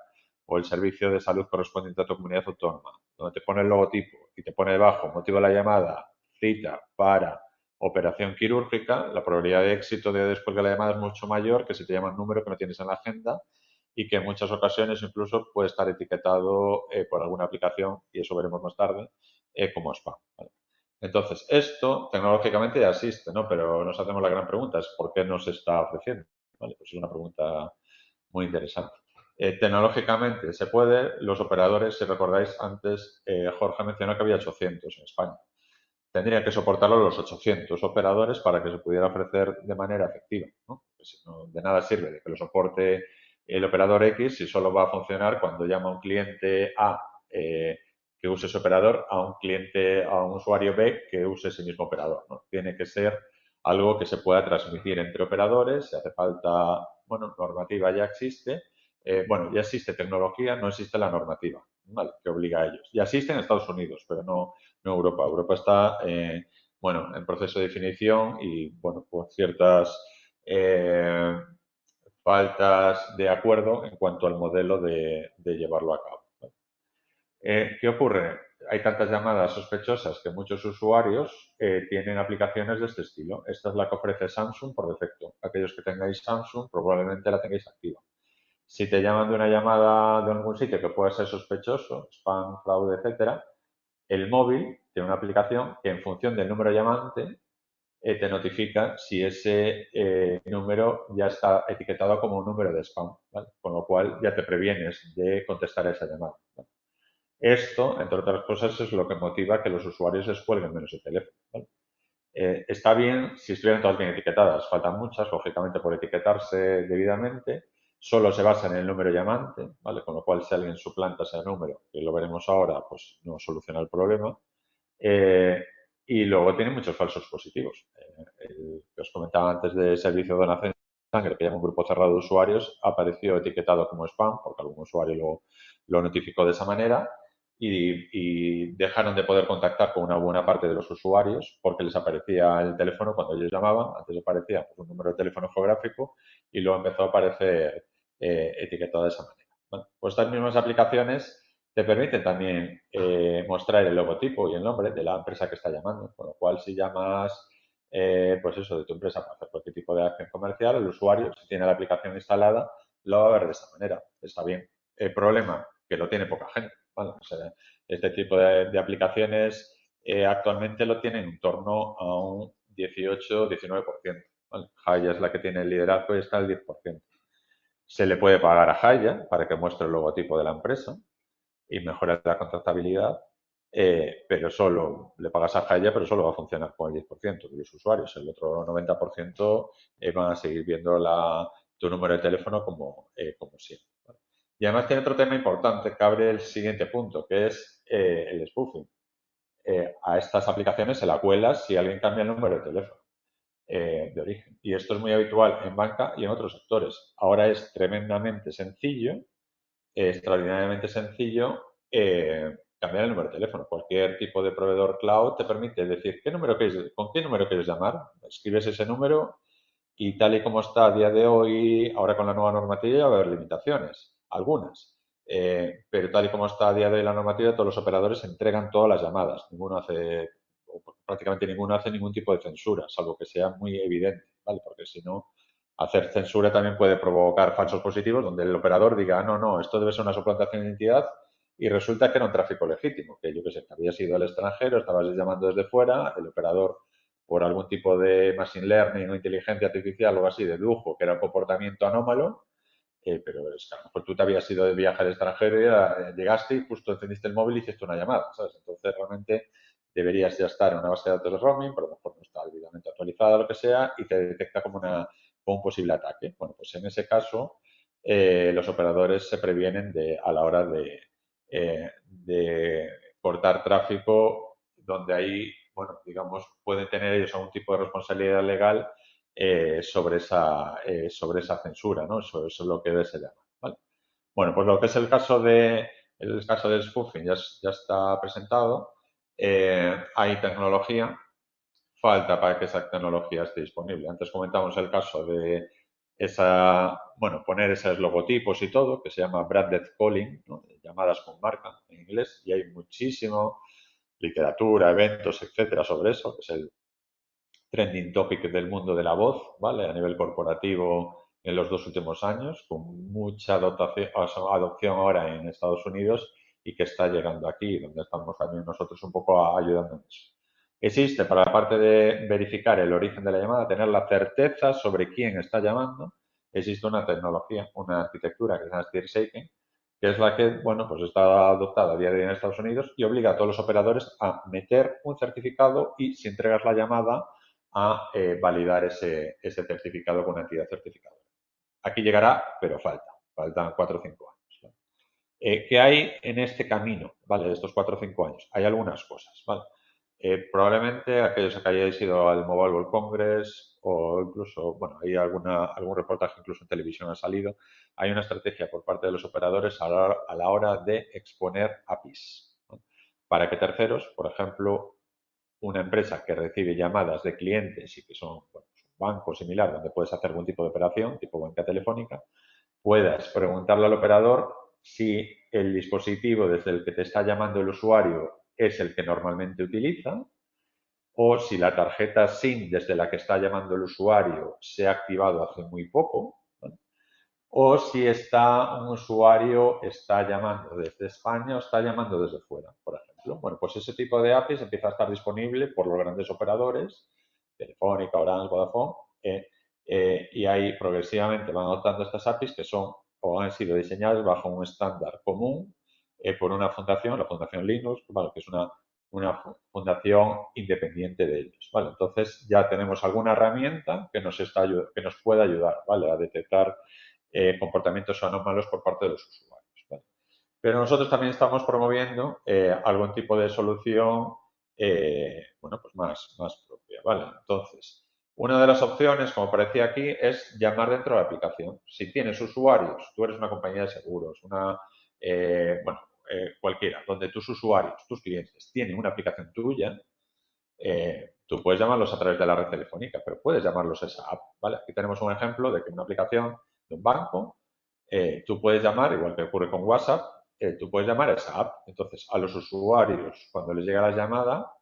o el servicio de salud correspondiente a tu comunidad autónoma, donde te pone el logotipo y te pone debajo motivo de la llamada, cita para operación quirúrgica, la probabilidad de éxito de después de la llamada es mucho mayor que si te llama un número que no tienes en la agenda y que en muchas ocasiones incluso puede estar etiquetado por alguna aplicación, y eso veremos más tarde, como spam, ¿vale? Entonces, esto tecnológicamente ya existe, ¿no? Pero nos hacemos la gran pregunta, es ¿por qué no se está ofreciendo? ¿Vale? Pues es una pregunta muy interesante. Tecnológicamente se puede, los operadores, si recordáis antes, Jorge mencionó que había 800 en España. Tendrían que soportarlo los 800 operadores para que se pudiera ofrecer de manera efectiva, ¿no? Pues si no, de nada sirve de que lo soporte el operador X si solo va a funcionar cuando llama a un cliente A que use ese operador a un cliente, a un usuario B que use ese mismo operador, ¿no? Tiene que ser algo que se pueda transmitir entre operadores, si hace falta, bueno, normativa ya existe, bueno, ya existe tecnología, no existe la normativa, ¿vale? Que obliga a ellos. Ya existe en Estados Unidos, pero no Europa. Europa está, bueno, en proceso de definición y, bueno, por ciertas faltas de acuerdo en cuanto al modelo de llevarlo a cabo. ¿Qué ocurre? Hay tantas llamadas sospechosas que muchos usuarios tienen aplicaciones de este estilo. Esta es la que ofrece Samsung por defecto. Aquellos que tengáis Samsung probablemente la tengáis activa. Si te llaman de una llamada de algún sitio que pueda ser sospechoso, spam, fraude, etcétera, el móvil tiene una aplicación que en función del número llamante te notifica si ese número ya está etiquetado como un número de spam, ¿vale? Con lo cual ya te previenes de contestar a esa llamada, ¿vale? Esto, entre otras cosas, es lo que motiva que los usuarios descuelguen menos el teléfono, ¿vale? Está bien si estuvieran todas bien etiquetadas. Faltan muchas, lógicamente, por etiquetarse debidamente. Solo se basa en el número llamante, ¿vale? Con lo cual, si alguien suplanta ese número, que lo veremos ahora, pues no soluciona el problema. Y luego tiene muchos falsos positivos. El que os comentaba antes de servicio de donación de sangre, que llama un grupo cerrado de usuarios, apareció etiquetado como spam, porque algún usuario lo notificó de esa manera, y dejaron de poder contactar con una buena parte de los usuarios porque les aparecía el teléfono cuando ellos llamaban. Antes aparecía pues, un número de teléfono geográfico y luego empezó a aparecer etiquetado de esa manera. Bueno, pues estas mismas aplicaciones te permiten también mostrar el logotipo y el nombre de la empresa que está llamando, con lo cual si llamas, pues eso, de tu empresa para hacer cualquier tipo de acción comercial, el usuario, si tiene la aplicación instalada, lo va a ver de esa manera. Está bien. El problema, que lo tiene poca gente, ¿vale? O sea, este tipo de aplicaciones actualmente lo tienen en torno a un 18-19%, ¿vale? Haya es la que tiene el liderazgo y está al 10%. Se le puede pagar a Haya para que muestre el logotipo de la empresa y mejora la contactabilidad, pero solo le pagas a Haya, pero solo va a funcionar con el 10% de los usuarios. El otro 90% van a seguir viendo tu número de teléfono como siempre, ¿vale? Y además tiene otro tema importante que abre el siguiente punto, que es el spoofing. A estas aplicaciones se la cuelas si alguien cambia el número de teléfono de origen. Y esto es muy habitual en banca y en otros sectores. Ahora es tremendamente sencillo, extraordinariamente sencillo cambiar el número de teléfono. Cualquier tipo de proveedor cloud te permite decir con qué número quieres llamar, escribes ese número y tal y como está a día de hoy, ahora con la nueva normativa va a haber limitaciones, algunas. Pero tal y como está a día de hoy la normativa, todos los operadores entregan todas las llamadas. Ninguno hace, o prácticamente ninguno hace ningún tipo de censura, salvo que sea muy evidente, ¿vale? Porque si no, hacer censura también puede provocar falsos positivos donde el operador diga, no, no, esto debe ser una suplantación de identidad y resulta que era un tráfico legítimo, que yo que sé, que había sido al extranjero, estabas llamando desde fuera, el operador por algún tipo de machine learning o inteligencia artificial o algo así dedujo que era un comportamiento anómalo, pero es que a lo mejor tú te habías ido de viaje al extranjero y llegaste y justo encendiste el móvil y hiciste una llamada, ¿sabes? Entonces realmente deberías ya estar en una base de datos de roaming, pero a lo mejor no está debidamente actualizada o lo que sea y te detecta como un posible ataque. Bueno, pues en ese caso los operadores se previenen a la hora de cortar tráfico donde ahí, bueno, digamos, pueden tener ellos algún tipo de responsabilidad legal sobre esa censura, ¿no? Eso es lo que se llama, ¿vale? Bueno, pues lo que es el caso del spoofing ya está presentado. Hay tecnología, falta para que esa tecnología esté disponible. Antes comentamos el caso de poner esos logotipos y todo, que se llama branded calling, ¿no? Llamadas con marca en inglés, y hay muchísimo literatura, eventos, etcétera, sobre eso, que es el trending topic del mundo de la voz, ¿vale? A nivel corporativo en los 2 últimos años, con mucha adopción ahora en Estados Unidos y que está llegando aquí, donde estamos también nosotros un poco ayudando en eso. Existe para la parte de verificar el origen de la llamada, tener la certeza sobre quién está llamando. existe una tecnología, una arquitectura que se llama Steer-Shaken, que es la que, bueno, pues está adoptada a día de hoy en Estados Unidos y obliga a todos los operadores a meter un certificado y, si entregas la llamada, a validar ese certificado con una entidad certificadora. Aquí llegará, pero faltan 4 o 5 años. ¿Vale? ¿Qué hay en este camino, ¿vale? De estos 4 o 5 años? Hay algunas cosas, ¿vale? Probablemente aquellos que hayáis ido al Mobile World Congress o incluso, bueno, hay algún reportaje incluso en televisión ha salido, hay una estrategia por parte de los operadores a la hora de exponer APIs, ¿no? Para que terceros, por ejemplo, una empresa que recibe llamadas de clientes y que son, bueno, un banco similar donde puedes hacer algún tipo de operación, tipo banca telefónica, puedas preguntarle al operador si el dispositivo desde el que te está llamando el usuario es el que normalmente utiliza, o si la tarjeta SIM desde la que está llamando el usuario se ha activado hace muy poco, ¿vale? O si un usuario está llamando desde España o está llamando desde fuera, por ejemplo. Bueno, pues ese tipo de APIs empieza a estar disponible por los grandes operadores, Telefónica, Orange, Vodafone, y ahí progresivamente van adoptando estas APIs que son o han sido diseñadas bajo un estándar común por una fundación, la Fundación Linux, ¿vale? Que es una fundación independiente de ellos, ¿vale? Entonces ya tenemos alguna herramienta que que nos puede ayudar, ¿vale? A detectar comportamientos anómalos por parte de los usuarios, ¿vale? Pero nosotros también estamos promoviendo algún tipo de solución, bueno, pues más propia, ¿vale? Entonces, una de las opciones, como aparecía aquí, es llamar dentro de la aplicación. Si tienes usuarios, tú eres una compañía de seguros, bueno, cualquiera, donde tus usuarios, tus clientes, tienen una aplicación tuya, tú puedes llamarlos a través de la red telefónica, pero puedes llamarlos a esa app, ¿vale? Aquí tenemos un ejemplo de que una aplicación de un banco, tú puedes llamar, igual que ocurre con WhatsApp, tú puedes llamar a esa app. Entonces, a los usuarios, cuando les llega la llamada,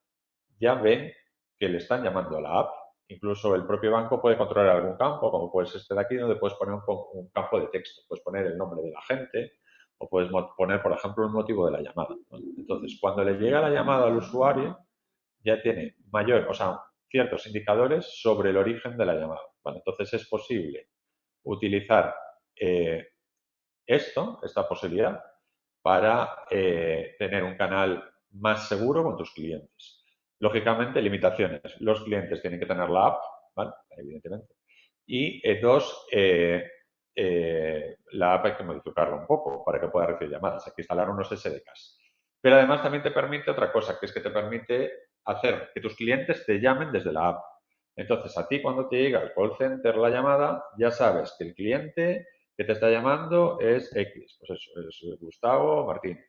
ya ven que le están llamando a la app. Incluso el propio banco puede controlar algún campo, como puede ser este de aquí, donde puedes poner un campo de texto. Puedes poner el nombre de la gente o puedes poner, por ejemplo, el motivo de la llamada, ¿vale? Entonces, cuando le llega la llamada al usuario, ya tiene o sea, ciertos indicadores sobre el origen de la llamada, ¿vale? Entonces, es posible utilizar esta posibilidad, para tener un canal más seguro con tus clientes. Lógicamente, limitaciones. Los clientes tienen que tener la app, ¿vale? Evidentemente. Y dos, la app hay que modificarla un poco para que pueda recibir llamadas. Hay que instalar unos SDKs. Pero además también te permite otra cosa, que es que te permite hacer que tus clientes te llamen desde la app. Entonces, a ti cuando te llega al call center la llamada, ya sabes que el cliente que te está llamando es X, pues eso, es Gustavo Martínez,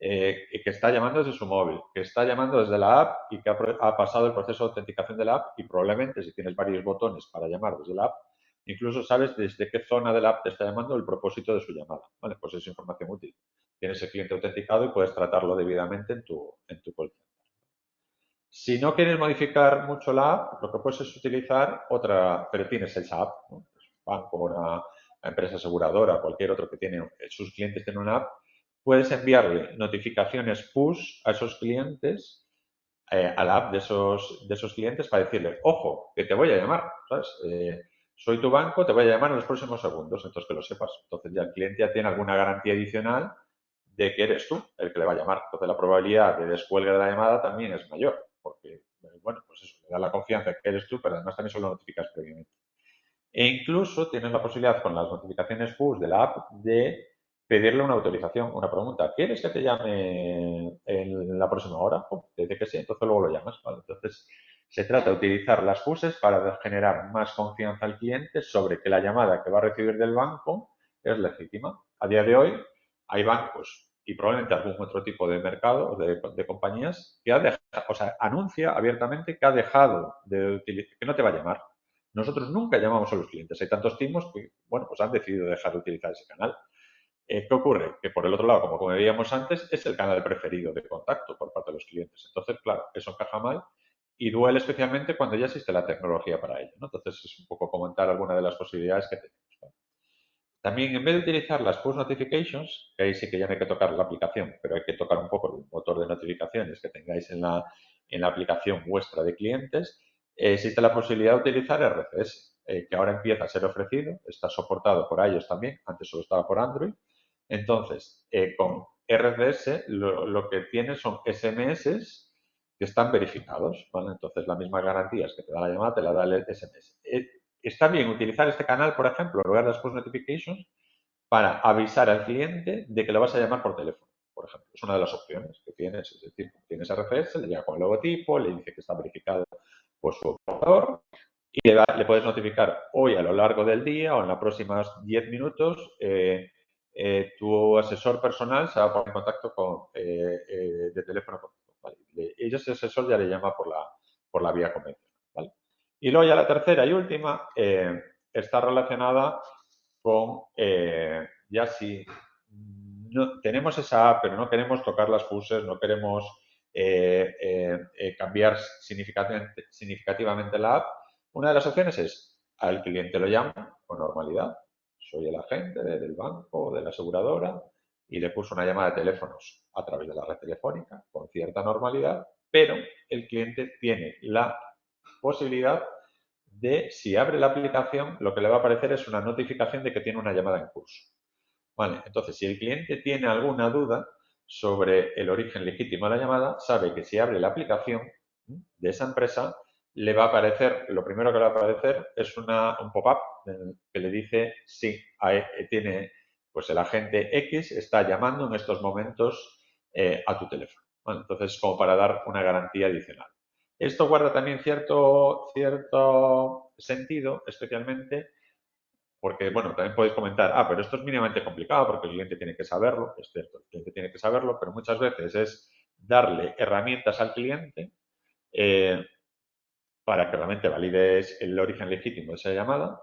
que está llamando desde su móvil, que está llamando desde la app y que ha pasado el proceso de autenticación de la app y probablemente si tienes varios botones para llamar desde la app, incluso sabes desde qué zona de la app te está llamando el propósito de su llamada. Vale, pues es información útil. Tienes el cliente autenticado y puedes tratarlo debidamente en tu call center. Si no quieres modificar mucho la app, lo que puedes es utilizar otra, pero tienes esa app, ¿no? Pues un banco, una empresa aseguradora, cualquier otro que tiene, sus clientes tienen una app, puedes enviarle notificaciones push a esos clientes, a la app de esos clientes para decirle, ojo, que te voy a llamar, ¿sabes? Soy tu banco, te voy a llamar en los próximos segundos, entonces que lo sepas. Entonces ya el cliente ya tiene alguna garantía adicional de que eres tú el que le va a llamar. Entonces la probabilidad de descuelgue de la llamada también es mayor, porque, bueno, pues eso, le da la confianza que eres tú, pero además también solo notificas previamente. E incluso tienes la posibilidad con las notificaciones push de la app de pedirle una autorización, una pregunta. ¿Quieres que te llame en la próxima hora? Te dice que sí, entonces luego lo llamas, ¿vale? Entonces, se trata de utilizar las pushes para generar más confianza al cliente sobre que la llamada que va a recibir del banco es legítima. A día de hoy hay bancos y probablemente algún otro tipo de mercado, de compañías, que anuncia abiertamente que ha dejado de utilizar, que no te va a llamar. Nosotros nunca llamamos a los clientes. Hay tantos timos que, bueno, pues han decidido dejar de utilizar ese canal. ¿Qué ocurre? Que por el otro lado, como veíamos antes, es el canal preferido de contacto por parte de los clientes. Entonces, claro, eso encaja mal y duele especialmente cuando ya existe la tecnología para ello, ¿no? Entonces, es un poco comentar algunas de las posibilidades que tenemos, ¿no? También, en vez de utilizar las push notifications, que ahí sí que ya no hay que tocar la aplicación, pero hay que tocar un poco el motor de notificaciones que tengáis en la aplicación vuestra de clientes, existe la posibilidad de utilizar RCS. que ahora empieza a ser ofrecido, está soportado por iOS también, antes solo estaba por Android. Entonces, con RCS lo que tiene son SMS que están verificados, ¿vale? Entonces, las mismas garantías que te da la llamada te la da el SMS. Está bien utilizar este canal, por ejemplo, en lugar de las push notifications, para avisar al cliente de que lo vas a llamar por teléfono, por ejemplo. Es una de las opciones que tienes. Es decir, tienes RCS, le llega con el logotipo, le dice que está verificado por su operador y le puedes notificar hoy a lo largo del día o en los próximos 10 minutos. Tu asesor personal se va a poner en contacto de teléfono contigo. ¿Vale? Ese asesor ya le llama por la vía convencional. ¿Vale? Y luego ya la tercera y última está relacionada con ya si no, tenemos esa app, pero no queremos tocar las pushes, no queremos cambiar significativamente la app, una de las opciones es al cliente lo llama con normalidad. Soy el agente del banco o de la aseguradora y le puso una llamada de teléfonos a través de la red telefónica con cierta normalidad, pero el cliente tiene la posibilidad de, si abre la aplicación, lo que le va a aparecer es una notificación de que tiene una llamada en curso. Vale, entonces, si el cliente tiene alguna duda sobre el origen legítimo de la llamada, sabe que si abre la aplicación de esa empresa, le va a aparecer, lo primero que le va a aparecer es un pop-up que le dice, sí, tiene, pues el agente X está llamando en estos momentos a tu teléfono. Vale, entonces, como para dar una garantía adicional. Esto guarda también cierto sentido, especialmente porque, bueno, también podéis comentar, pero esto es mínimamente complicado porque el cliente tiene que saberlo, es cierto, el cliente tiene que saberlo, pero muchas veces es darle herramientas al cliente para que realmente valides el origen legítimo de esa llamada.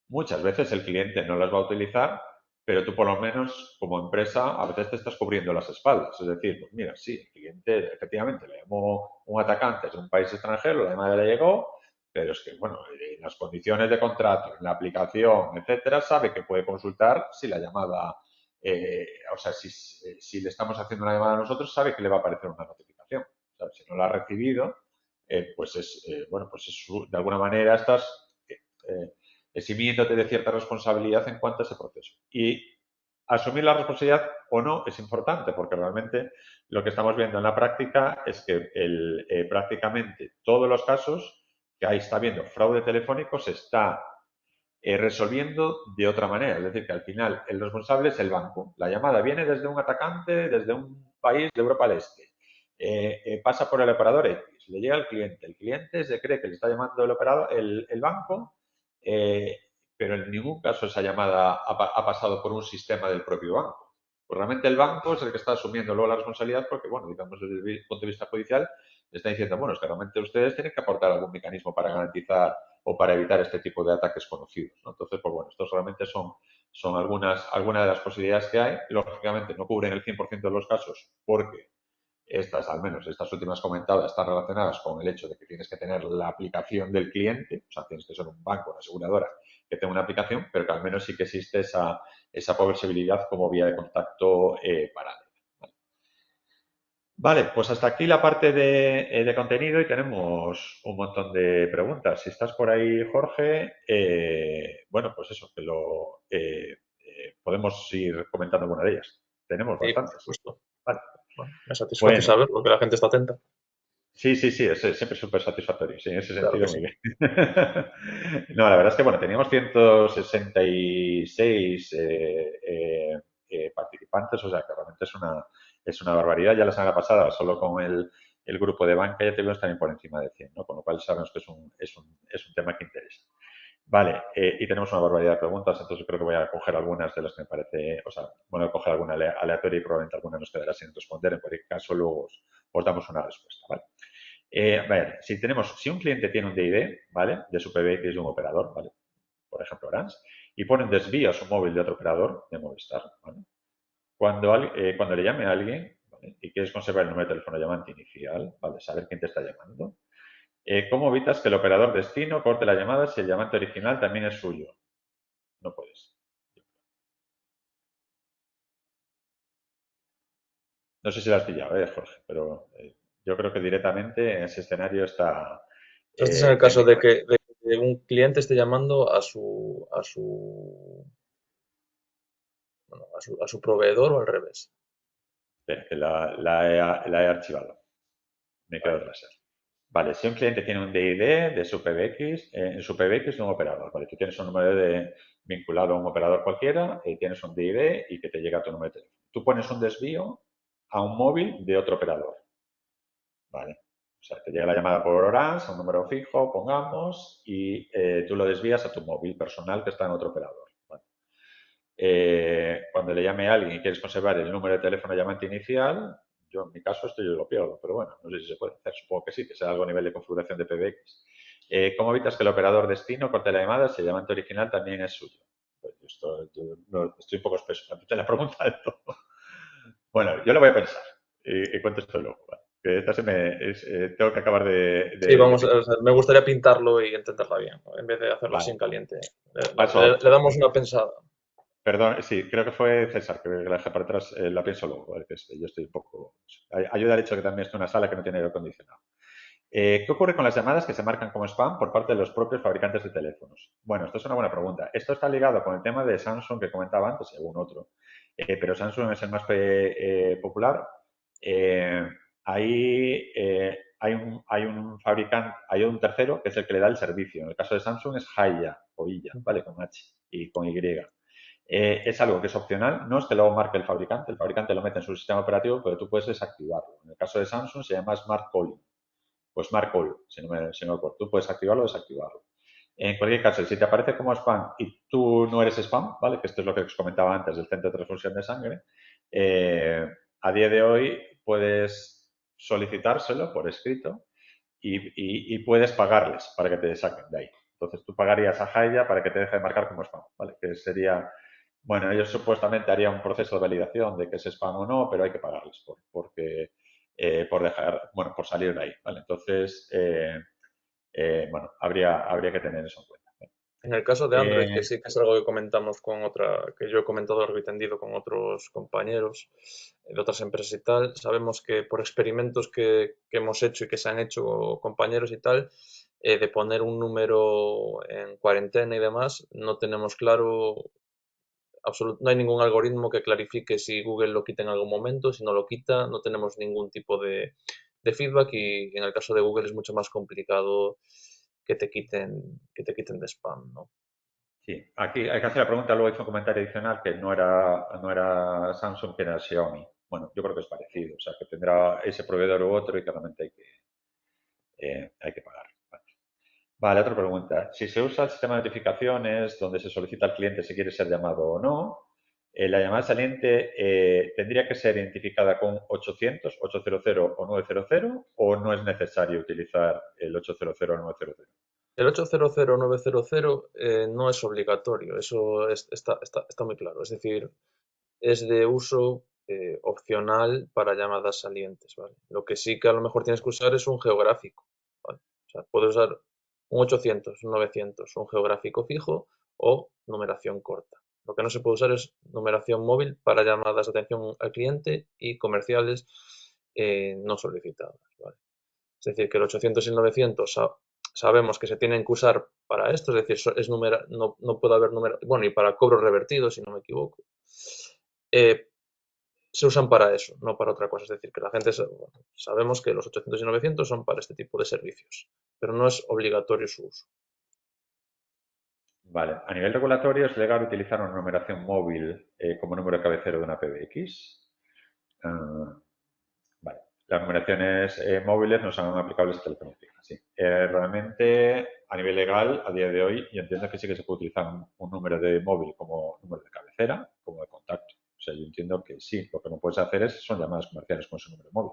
Muchas veces el cliente no las va a utilizar, pero tú por lo menos como empresa a veces te estás cubriendo las espaldas. Es decir, pues mira, sí, el cliente efectivamente le llamó un atacante de un país extranjero, la llamada le llegó, pero es que, bueno, en las condiciones de contrato, en la aplicación, etcétera, sabe que puede consultar si la llamada, o sea, si le estamos haciendo una llamada a nosotros, sabe que le va a aparecer una notificación. O sea, si no la ha recibido, pues es, bueno, pues es, de alguna manera estás eximiéndote de cierta responsabilidad en cuanto a ese proceso. Y asumir la responsabilidad o no es importante, porque realmente lo que estamos viendo en la práctica es que prácticamente todos los casos que ahí está habiendo fraude telefónico se está resolviendo de otra manera. Es decir, que al final el responsable es el banco. La llamada viene desde un atacante, desde un país de Europa del Este. Pasa por el operador X, le llega al cliente. El cliente se cree que le está llamando el banco, pero en ningún caso esa llamada ha pasado por un sistema del propio banco. Pues realmente el banco es el que está asumiendo luego la responsabilidad porque, bueno, digamos desde el punto de vista judicial, le está diciendo, bueno, es que realmente ustedes tienen que aportar algún mecanismo para garantizar o para evitar este tipo de ataques conocidos, ¿no? Entonces, pues bueno, estos realmente son algunas de las posibilidades que hay. Lógicamente no cubren el 100% de los casos porque estas, al menos estas últimas comentadas, están relacionadas con el hecho de que tienes que tener la aplicación del cliente, o sea, tienes que ser un banco, una aseguradora que tenga una aplicación, pero que al menos sí que existe esa posibilidad como vía de contacto paralela. Vale, pues hasta aquí la parte de contenido y tenemos un montón de preguntas. Si estás por ahí, Jorge, bueno, pues eso, podemos ir comentando alguna de ellas. Tenemos Sí, por bastantes. supuesto. Vale. Bueno, me satisface Bueno, saber porque la gente está atenta. sí, es siempre súper satisfactorio, sí, en ese Claro que sentido muy sí. bien. No, la verdad es que, bueno, teníamos 166 participantes, o sea, que realmente es una barbaridad. Ya la semana pasada, solo con el grupo de banca, ya tuvimos también por encima de 100, ¿no? Con lo cual sabemos que es un tema que interesa. Vale, y tenemos una barbaridad de preguntas, entonces creo que voy a coger algunas de las que me parece, o sea, bueno, voy a coger alguna aleatoria y probablemente alguna nos quedará sin responder. En cualquier caso, luego os damos una respuesta, ¿vale? Vale, si un cliente tiene un DID, ¿vale? De su PBX de un operador, ¿vale? Por ejemplo, Orange, y pone un desvío a su móvil de otro operador, de Movistar, ¿vale? Cuando le llame a alguien, ¿vale? Y quieres conservar el número de teléfono llamante inicial, ¿vale? Saber quién te está llamando. ¿Cómo evitas que el operador destino corte la llamada si el llamante original también es suyo? No puedes. No sé si lo has pillado, Jorge, pero yo creo que directamente en ese escenario está Este es en el bien caso de claro. que un cliente esté llamando a su proveedor o al revés. Que la he archivado. Me quedo Vale. atrás. Vale, si un cliente tiene un DID de su PBX, en su PBX es un operador, ¿vale? Tú tienes un número de vinculado a un operador cualquiera y tienes un DID y que te llega a tu número de teléfono. Tú pones un desvío a un móvil de otro operador, ¿vale? O sea, te llega la llamada por Orange, a un número fijo, pongamos, y tú lo desvías a tu móvil personal que está en otro operador. ¿Vale? Cuando le llame a alguien y quieres conservar el número de teléfono llamante inicial, yo en mi caso esto yo lo pierdo, pero bueno, no sé si se puede hacer, supongo que sí, que sea algo a nivel de configuración de PBX. ¿Cómo evitas que el operador destino corte la llamada si el llamante original también es suyo? Pues estoy un poco espeso ante la pregunta de todo. Bueno, yo lo voy a pensar y cuento esto luego. ¿Vale? Que esta tengo que acabar Sí, vamos, pintar. o sea, me gustaría pintarlo y entenderla bien, ¿no? En vez de hacerlo así Vale, en caliente. paso. Le damos una pensada. Perdón, sí, creo que fue César, que la dejé para atrás, la pienso luego, ¿vale? Yo estoy un poco... Ayuda al hecho que también estoy en una sala que no tiene aire acondicionado. ¿Qué ocurre con las llamadas que se marcan como spam por parte de los propios fabricantes de teléfonos? Bueno, esto es una buena pregunta. Esto está ligado con el tema de Samsung que comentaba antes, según otro, pero Samsung es el más popular. Eh, ahí hay un fabricante, hay un tercero que es el que le da el servicio. En el caso de Samsung es Haiya o Iya, ¿vale? Con H y con Y. Es algo que es opcional, no es que lo marque el fabricante lo mete en su sistema operativo, pero tú puedes desactivarlo. En el caso de Samsung se llama Smart Calling o Smart Call, si no me acuerdo. Tú puedes activarlo o desactivarlo. En cualquier caso, si te aparece como spam y tú no eres spam, ¿vale? Que esto es lo que os comentaba antes del centro de transfusión de sangre, a día de hoy puedes solicitárselo por escrito y puedes pagarles para que te saquen de ahí. Entonces tú pagarías a Haya para que te deje de marcar como spam, ¿vale? Que sería, bueno, ellos supuestamente harían un proceso de validación de que es spam o no, pero hay que pagarles por dejar, bueno, por salir de ahí, ¿vale? Entonces, bueno, habría que tener eso en cuenta. En el caso de Android, que Eh, sí que es algo que comentamos que yo he comentado largo y tendido con otros compañeros de otras empresas y tal, sabemos que por experimentos que hemos hecho y que se han hecho compañeros y tal, de poner un número en cuarentena y demás, no tenemos claro, no hay ningún algoritmo que clarifique si Google lo quita en algún momento, si no lo quita, no tenemos ningún tipo de feedback y en el caso de Google es mucho más complicado que te quiten de spam, ¿no? sí, aquí hay que hacer la pregunta, luego hizo un comentario adicional que no era Samsung, que era Xiaomi. Bueno, yo creo que es parecido, o sea, que tendrá ese proveedor u otro y que realmente hay que pagar. Vale, otra pregunta. Si se usa el sistema de notificaciones donde se solicita al cliente si quiere ser llamado o no, la llamada saliente tendría que ser identificada con 800, 800 o 900 o no es necesario utilizar el 800 o 900. El 800-900 no es obligatorio, eso está muy claro. Es decir, es de uso opcional para llamadas salientes, ¿vale? Lo que sí que a lo mejor tienes que usar es un geográfico, ¿vale? O sea, puedes usar un 800, un 900, un geográfico fijo o numeración corta. Lo que no se puede usar es numeración móvil para llamadas de atención al cliente y comerciales no solicitadas, ¿vale? Es decir, que el 800 y el 900 sabemos que se tienen que usar para esto, es decir, no puede haber número, bueno, y para cobros revertidos, si no me equivoco. Eh, Se usan para eso, no para otra cosa. Es decir, que la gente bueno, sabemos que los 800 y 900 son para este tipo de servicios, pero no es obligatorio su uso. Vale, a nivel regulatorio es legal utilizar una numeración móvil como número de cabecero de una PBX. Ah, vale, las numeraciones móviles no son aplicables a telefonía fija, sí. Realmente, a nivel legal, a día de hoy, yo entiendo que sí que se puede utilizar un número de móvil como número de cabecera, como de contacto. O sea, yo entiendo que sí, lo que no puedes hacer son llamadas comerciales con ese número móvil.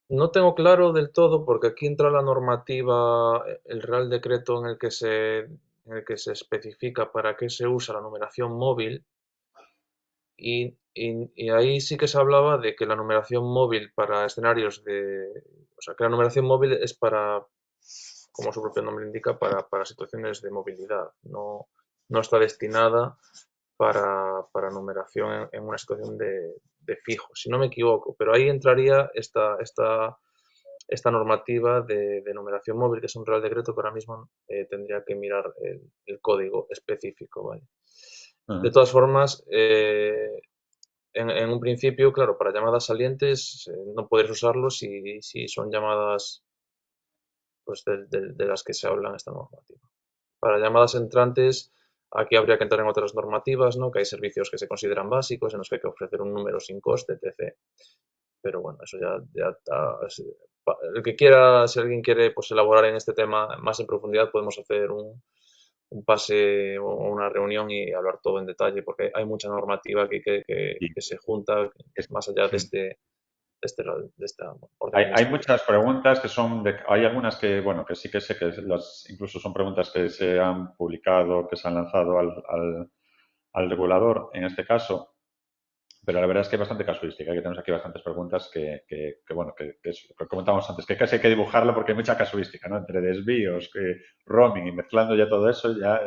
No tengo claro del todo porque aquí entra la normativa, el Real Decreto en el que se especifica para qué se usa la numeración móvil y ahí sí que se hablaba de que la numeración móvil para escenarios o sea, que la numeración móvil es para, como su propio nombre indica, para situaciones de movilidad. No está destinada para numeración en una situación de fijo, si no me equivoco. Pero ahí entraría esta normativa de numeración móvil, que es un Real Decreto que ahora mismo tendría que mirar el código específico, ¿vale? De Ujú. todas formas, en un principio, claro, para llamadas salientes no podrías usarlo si son llamadas pues, de las que se habla en esta normativa. Para llamadas entrantes, aquí habría que entrar en otras normativas, ¿no? Que hay servicios que se consideran básicos, en los que hay que ofrecer un número sin coste, etc. Pero bueno, eso ya está. El que quiera, si alguien quiere pues, elaborar en este tema más en profundidad, podemos hacer un pase o una reunión y hablar todo en detalle, porque hay mucha normativa aquí Y que se junta es- más allá mm. de esta orden Hay administrativa. muchas preguntas que son hay algunas que, bueno, que sí que sé que incluso son preguntas que se han publicado, que se han lanzado al regulador en este caso, pero la verdad es que hay bastante casuística, que tenemos aquí bastantes preguntas bueno, que es lo que comentábamos antes, que casi hay que dibujarlo porque hay mucha casuística, ¿no? Entre desvíos, roaming y mezclando ya todo eso, ya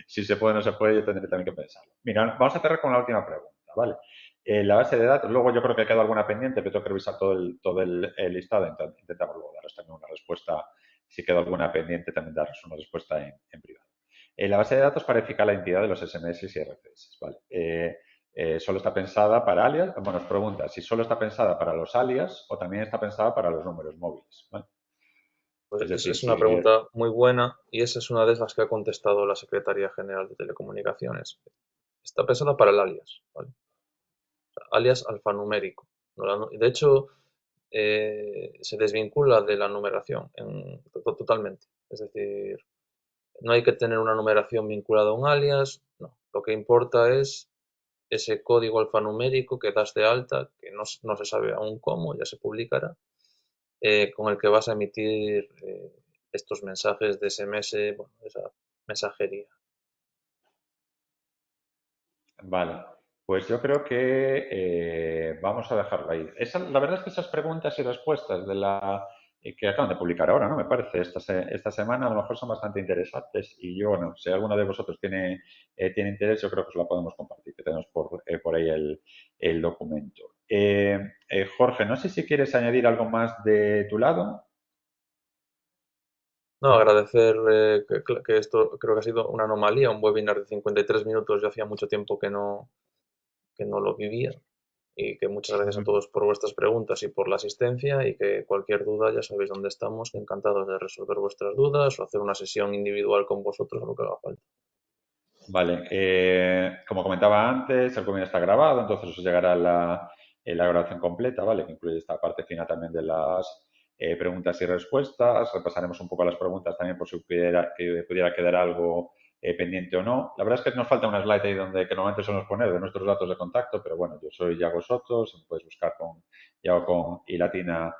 si se puede o no se puede, yo tendré también que pensarlo. Mira, vamos a cerrar con la última pregunta, ¿vale? La base de datos, luego yo creo que queda alguna pendiente, pero tengo que revisar todo el listado, intentamos luego daros también una respuesta, si queda alguna pendiente, también daros una respuesta en privado. La base de datos para verificar la identidad de los SMS y RCS, ¿vale? Solo está pensada para alias. Bueno, os pregunta si solo está pensada para los alias o también está pensada para los números móviles, ¿vale? Pues Es decir, es una si pregunta muy buena y esa es una de las que ha contestado la Secretaría General de Telecomunicaciones. Está pensada para el alias, ¿vale? Alias alfanumérico. De hecho, se desvincula de la numeración totalmente. Es decir, no hay que tener una numeración vinculada a un alias, no. Lo que importa es ese código alfanumérico que das de alta, que no se sabe aún cómo, ya se publicará, con el que vas a emitir estos mensajes de SMS, bueno, esa mensajería. vale, pues yo creo que vamos a dejarlo ahí. La verdad es que esas preguntas y respuestas que acaban de publicar ahora, ¿no? Me parece, esta semana a lo mejor son bastante interesantes y yo, bueno, si alguno de vosotros tiene interés, yo creo que os la podemos compartir, que tenemos por ahí el documento. Jorge, no sé si quieres añadir algo más de tu lado. No, agradecer que esto creo que ha sido una anomalía, un webinar de 53 minutos, yo hacía mucho tiempo que no lo vivía y que muchas gracias a todos por vuestras preguntas y por la asistencia y que cualquier duda ya sabéis dónde estamos, que encantados de resolver vuestras dudas o hacer una sesión individual con vosotros o lo que haga falta. Vale, como comentaba antes, el webinar está grabado, entonces os llegará la grabación completa, ¿vale? Que incluye esta parte final también de las preguntas y respuestas. Repasaremos un poco las preguntas también por si pudiera quedar algo pendiente o no. La verdad es que nos falta una slide ahí que normalmente solemos poner de nuestros datos de contacto, pero bueno, yo soy Yago Soto, me puedes buscar con Yago con i latina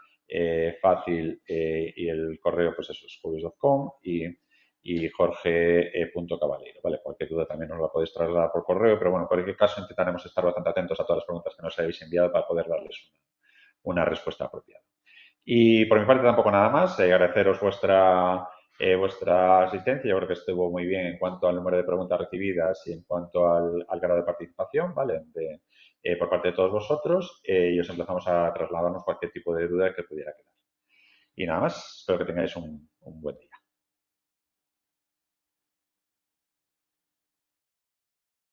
fácil y el correo pues eso es julius.com y jorge.caballero, ¿vale? Cualquier duda también nos la podéis trasladar por correo, pero bueno, en cualquier caso intentaremos estar bastante atentos a todas las preguntas que nos hayáis enviado para poder darles una respuesta apropiada. Y por mi parte tampoco nada más, agradeceros vuestra asistencia, yo creo que estuvo muy bien en cuanto al número de preguntas recibidas y en cuanto al grado de participación, ¿vale? Por parte de todos vosotros y os empezamos a trasladarnos cualquier tipo de duda que pudiera quedar. Y nada más, espero que tengáis un buen día.